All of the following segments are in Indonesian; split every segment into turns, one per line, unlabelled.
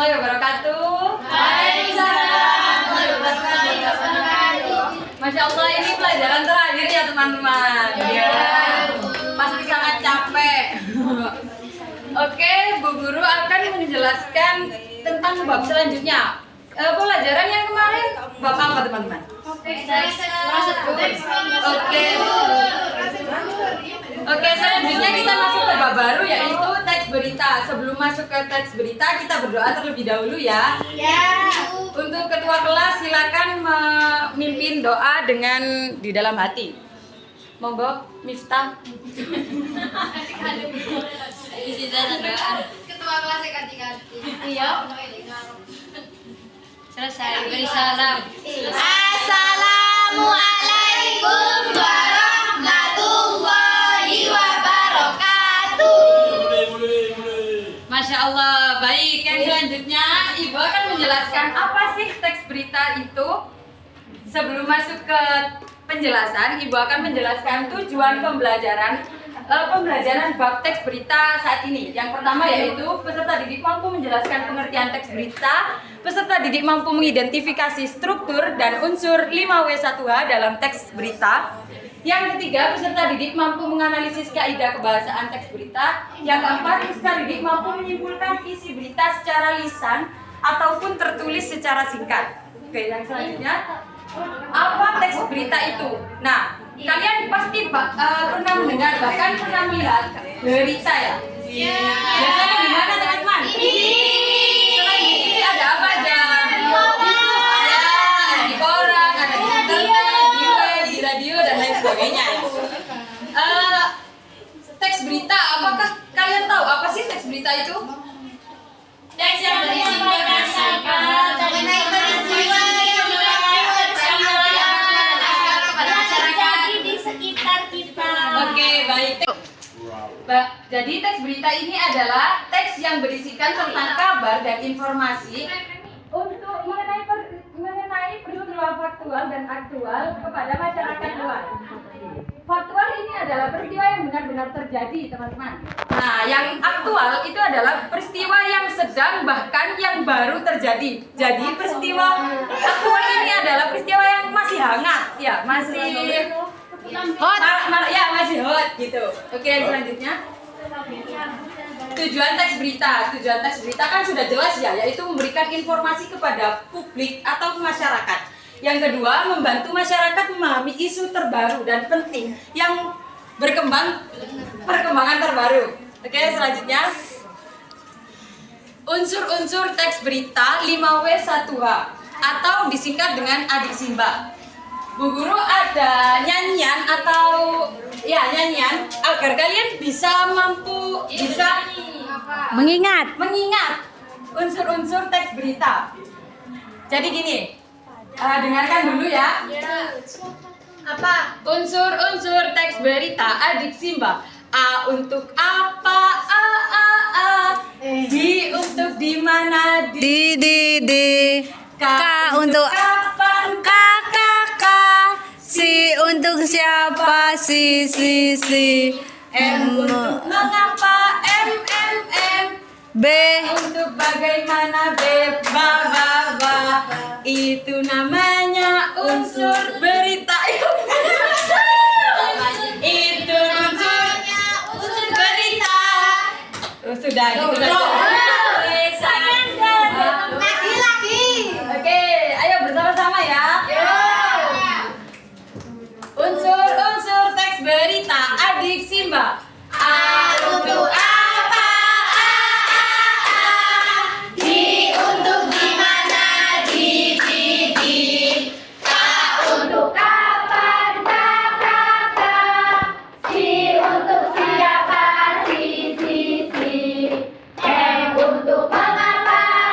warahmatullahi wabarakatuh.
Waalaikumsalam warahmatullahi wabarakatuh.
Masya Allah, ini pelajaran terakhir ya teman-teman. Ya, pasti sangat capek. Oke, Bu Guru akan menjelaskan tentang bab selanjutnya. Pelajaran yang kemarin bab apa teman-teman? Oke, selanjutnya kita masuk ke bab baru yaitu teks berita. Sebelum masuk ke teks berita, kita berdoa terlebih dahulu ya. Untuk ketua kelas silakan memimpin doa dengan di dalam hati. Monggo, Miftah.
Ketua kelas ganti-ganti.
Iya.
Selesai beri salam. Assalamualaikum warahmatullahi wabarakatuh.
Masya Allah, baik. Yang selanjutnya, Ibu akan menjelaskan apa sih teks berita itu. Sebelum masuk ke penjelasan, Ibu akan menjelaskan tujuan pembelajaran bab teks berita saat ini. Yang pertama yaitu peserta didik mampu menjelaskan pengertian teks berita, peserta didik mampu mengidentifikasi struktur dan unsur 5W1H dalam teks berita. Yang ketiga, peserta didik mampu menganalisis kaidah kebahasaan teks berita. Yang keempat, peserta didik mampu menyimpulkan isi berita secara lisan ataupun tertulis secara singkat. Oke, yang selanjutnya, apa teks berita itu? Nah, kalian pasti pernah mendengar, bahkan pernah melihat berita ya? Biasanya di mana teman-teman? Selain di TV ada apa aja? Ada di koran, ada di internet, di web, di radio dan lain sebagainya. Teks berita, apakah kalian tahu apa sih teks berita itu?
Teks yang berisi informasi mengenai peristiwa yang terjadi di sekitar kita.
Oke, baik. Jadi teks berita ini adalah teks yang berisikan tentang kabar dan informasi untuk mengenai peristiwa faktual dan aktual kepada masyarakat luas. Faktual ini adalah peristiwa yang benar-benar terjadi, teman-teman. Nah, yang aktual itu adalah peristiwa yang sedang bahkan yang baru terjadi. Jadi peristiwa aktual ini adalah peristiwa yang masih hangat, ya, masih hot, ya masih hot gitu. Oke, selanjutnya tujuan teks berita. Tujuan teks berita kan sudah jelas ya, yaitu memberikan informasi kepada publik atau masyarakat. Yang kedua, membantu masyarakat memahami isu terbaru dan penting yang perkembangan terbaru. Oke, selanjutnya unsur-unsur teks berita 5W1H atau disingkat dengan Adik Simba. Bu Guru ada nyanyian atau nyanyian agar kalian bisa mengingat unsur-unsur teks berita. Jadi gini, dengarkan dulu ya. Apa? Unsur-unsur teks berita Adik Simba. A untuk apa? A. B untuk di mana?
D. K untuk
kapan?
K. C untuk siapa? C.
M untuk mengapa? M.
B
Untuk bagaimana? B. Ba. Itu namanya unsur berita. Itu unsur berita. Sudah gitu saja.
Lagi.
Oke, ayo bersama-sama ya. Unsur-unsur teks berita Adik Simba.
A untuk apa? D untuk di mana? D. K untuk kapan? K. C untuk siapa? C. M untuk mengapa?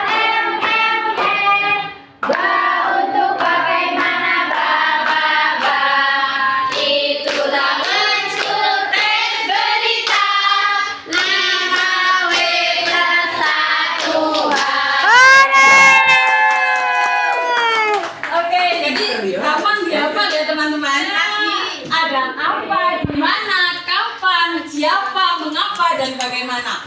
M. B untuk bagaimana? Ba. Itulah unsur teks berita 5W1H.
Oke, jadi gampang dihafal ya teman-teman. Ada apa, di mana, kapan, siapa, mengapa, dan bagaimana.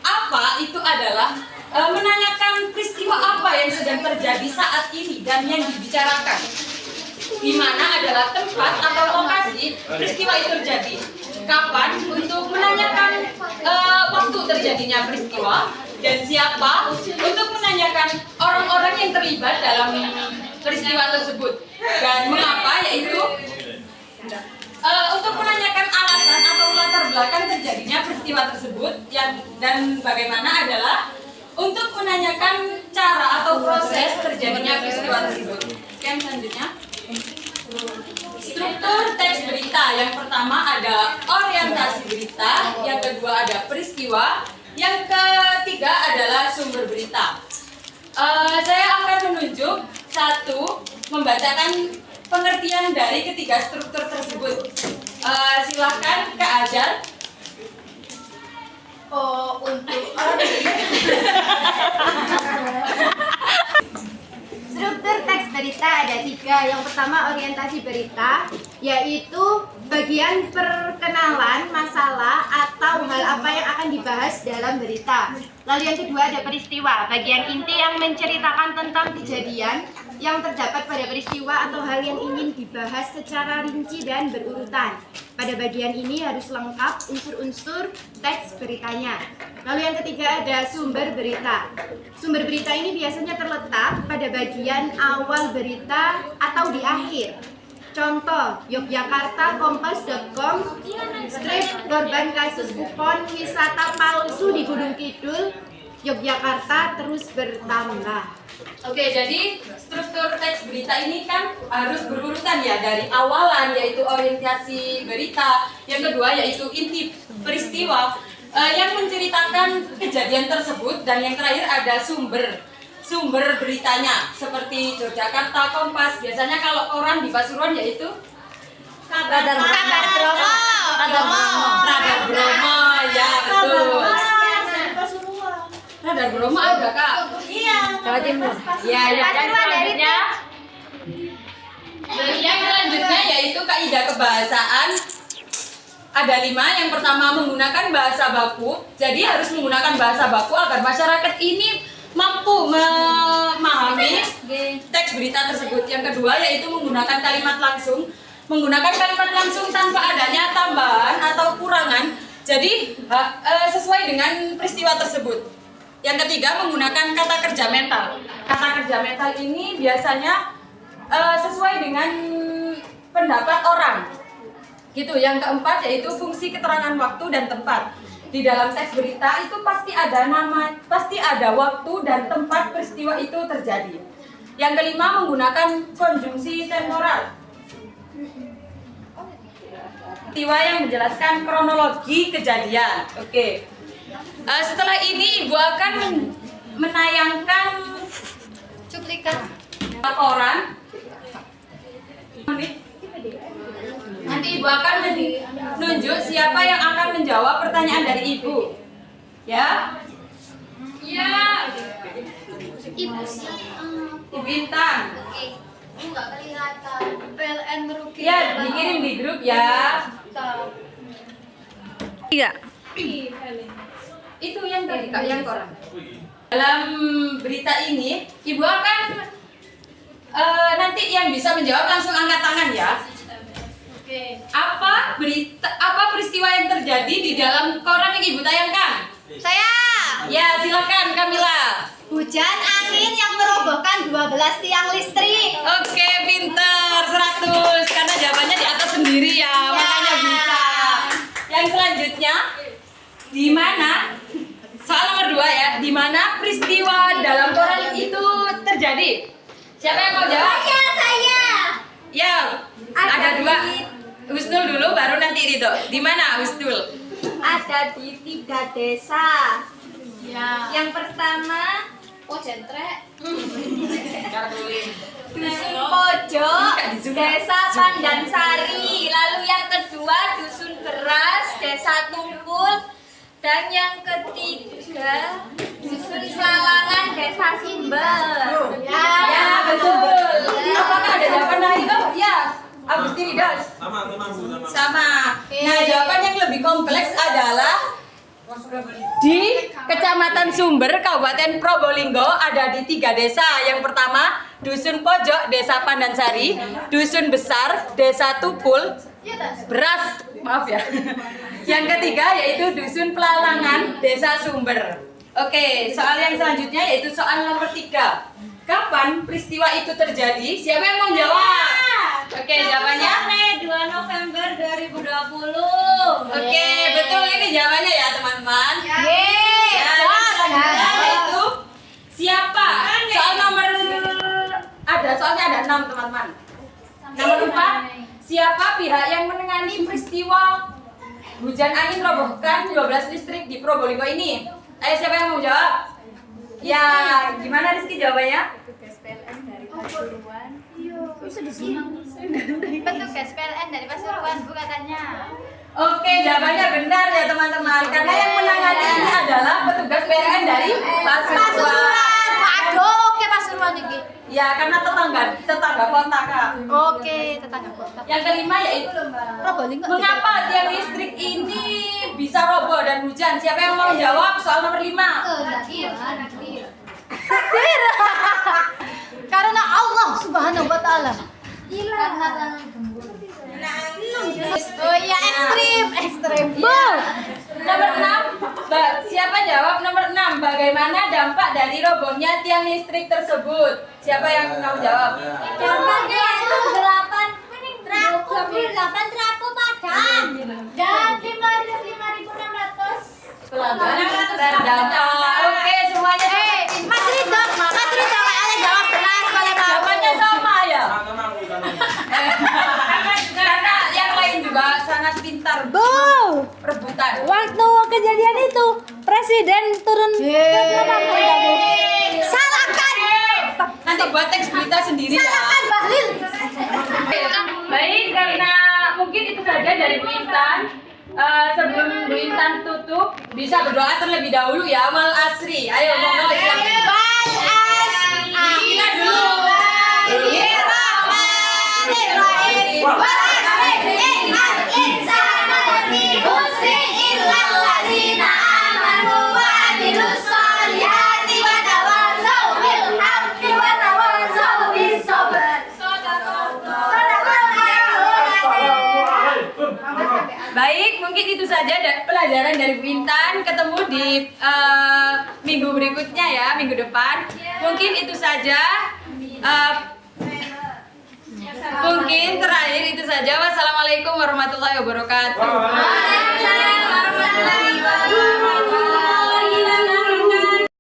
Apa itu adalah menanyakan peristiwa apa yang sedang terjadi saat ini dan yang dibicarakan. Di mana adalah tempat atau lokasi peristiwa itu terjadi. Kapan untuk menanyakan waktu terjadinya peristiwa dan siapa untuk menanyakan orang-orang yang terlibat dalam peristiwa tersebut dan mengapa, yaitu untuk menanyakan alasan atau latar belakang terjadinya peristiwa tersebut dan bagaimana adalah untuk menanyakan cara atau proses terjadinya peristiwa tersebut. Yang selanjutnya, struktur teks berita. Yang pertama ada orientasi berita, yang kedua ada peristiwa, yang ketiga adalah sumber berita. Saya akan menunjuk satu, membacakan pengertian dari ketiga struktur tersebut. Silahkan Kak Ajal.
Struktur teks berita ada 3. Yang pertama orientasi berita, yaitu bagian perkenalan masalah atau hal apa yang akan dibahas dalam berita. Lalu yang kedua ada peristiwa, bagian inti yang menceritakan tentang kejadian yang terdapat pada peristiwa atau hal yang ingin dibahas secara rinci dan berurutan. Pada bagian ini harus lengkap unsur-unsur teks beritanya. Lalu yang ketiga ada sumber berita. Sumber berita ini biasanya terletak pada bagian awal berita atau di akhir. Contoh, Yogyakarta, Kompas.com, strip korban kasus kupon wisata palsu di Gunung Kidul, Yogyakarta terus bertambah.
Oke, jadi struktur teks berita ini kan harus berurutan ya, dari awalan yaitu orientasi berita, yang kedua yaitu inti peristiwa yang menceritakan kejadian tersebut, dan yang terakhir ada sumber beritanya seperti Yogyakarta, Kompas. Biasanya kalau orang di Pasuruan yaitu Radar Bromo, ya betul. Radar Bromo ada Kak.
Jawa Timur.
Ya, yang selanjutnya yaitu kaidah kebahasaan. Ada 5. Yang pertama menggunakan bahasa baku. Jadi harus menggunakan bahasa baku agar masyarakat ini mampu memahami teks berita tersebut. Yang kedua yaitu menggunakan kalimat langsung. Menggunakan kalimat langsung tanpa adanya tambahan atau kurangan. Jadi sesuai dengan peristiwa tersebut. Yang ketiga menggunakan kata kerja mental. Kata kerja mental ini biasanya sesuai dengan pendapat orang. Gitu. Yang keempat yaitu fungsi keterangan waktu dan tempat. Di dalam teks berita itu pasti ada waktu dan tempat peristiwa itu terjadi. Yang kelima menggunakan konjungsi temporal. Peristiwa yang menjelaskan kronologi kejadian. Oke. Setelah ini Ibu akan menayangkan
Cuplikan.
laporan. Nanti Ibu akan menunjuk siapa yang akan menjawab pertanyaan dari Ibu. Ya? Iya.
Ibu
Ibu Intan.
Oke. Enggak kelihatan. PLN merugi.
Ya, dikirim di grup ya.
3.
Itu yang tadi Kak, yang koran. Dalam berita ini, Ibu akan nanti yang bisa menjawab langsung angkat tangan ya.
Oke.
Apa peristiwa yang terjadi di dalam koran yang Ibu tayangkan?
Saya.
Ya, silakan Kamila.
Hujan angin yang merobohkan 12 tiang listrik.
Oke, pinter 100 karena jawabannya di atas sendiri ya, makanya bisa. Yang selanjutnya, di mana? Soal nomor 2 ya, di mana peristiwa dalam koran itu terjadi? Siapa yang mau jawab?
Saya.
Ya, ada 2. Husnul dulu, baru nanti Ridho. Di mana Husnul?
Ada di 3 desa.
Ya.
Yang pertama, Pojentrek. Dusun Pojok, Desa Pandansari. Lalu yang kedua Dusun Beras, Desa Tungkul. Dan yang ketiga Dusun Salangan, Desa Simbel.
Ya, betul. Apakah ada jawaban dari itu? Ya. Agustin Idas. Sama. Nah, jawaban yang lebih kompleks adalah di Kecamatan Kecamatan Sumber, Kabupaten Probolinggo ada di 3 desa. Yang pertama, Dusun Pojok, Desa Pandansari, Dusun Besar, Desa Tupul, Beras, maaf ya. Yang ketiga yaitu Dusun Pelalangan, Desa Sumber. Oke, soal yang selanjutnya yaitu soal nomor 3. Kapan peristiwa itu terjadi? Siapa yang mau jawab? Oke, jawabannya
2 November 2020.
Oke, betul ini jawabannya ya teman-teman.
Yeay,
Ya, yang
jos.
selanjutnya yaitu siapa? Soal nomor soalnya ada 6 teman-teman. Nomor 4, siapa pihak yang menangani peristiwa hujan angin robohkan 12 listrik di Probolinggo ini? Ayo siapa yang mau jawab? Ya, gimana Rizky jawabannya?
Petugas PLN dari Pasuruan, Bu katanya.
Oke, jawabannya benar ya teman-teman. Karena yang menangani ini adalah petugas PLN dari Pasuruan.
Waduh, oke Pasuruan iki.
Ya, karena tetangga kota Kak.
Oke, tetangga kota.
Yang kelima yaitu
Probolinggo.
mengapa tiang listrik ini bisa roboh dan hujan? Siapa yang mau jawab soal nomor 5?
Karena Allah Subhanahu wa taala. Oh iya, ekstrim.
Nomor 6, siapa jawab nomor 6? Bagaimana dampak dari robohnya tiang listrik tersebut? Siapa yang mau jawab?
Dampaknya itu 28 trapo padam dan 5.600.
Terdampak. Oke, semuanya
Mas Ridho kayaknya jawab belas boleh mau.
jawabannya sama ya. Karena yang lain juga sangat pintar
Bu,
rebutan.
waktu kejadian itu presiden turun ke Probolinggo, Bu.
Salahkan.
Nanti buat teks berita sendiri ya.
Salahkan Bahlil.
Baik, karena mungkin itu saja dari Bu Intan. Sebelum Bu Intan tutup, bisa berdoa terlebih dahulu ya. Wal asri. Ayo monggo silakan. Kita dulu. Baik, mungkin itu saja pelajaran dari Bu Intan. Ketemu di minggu berikutnya ya, minggu depan. Mungkin itu saja. Mungkin terakhir itu saja. Wassalamualaikum warahmatullahi wabarakatuh.
Waalaikumsalam warahmatullahi wabarakatuh.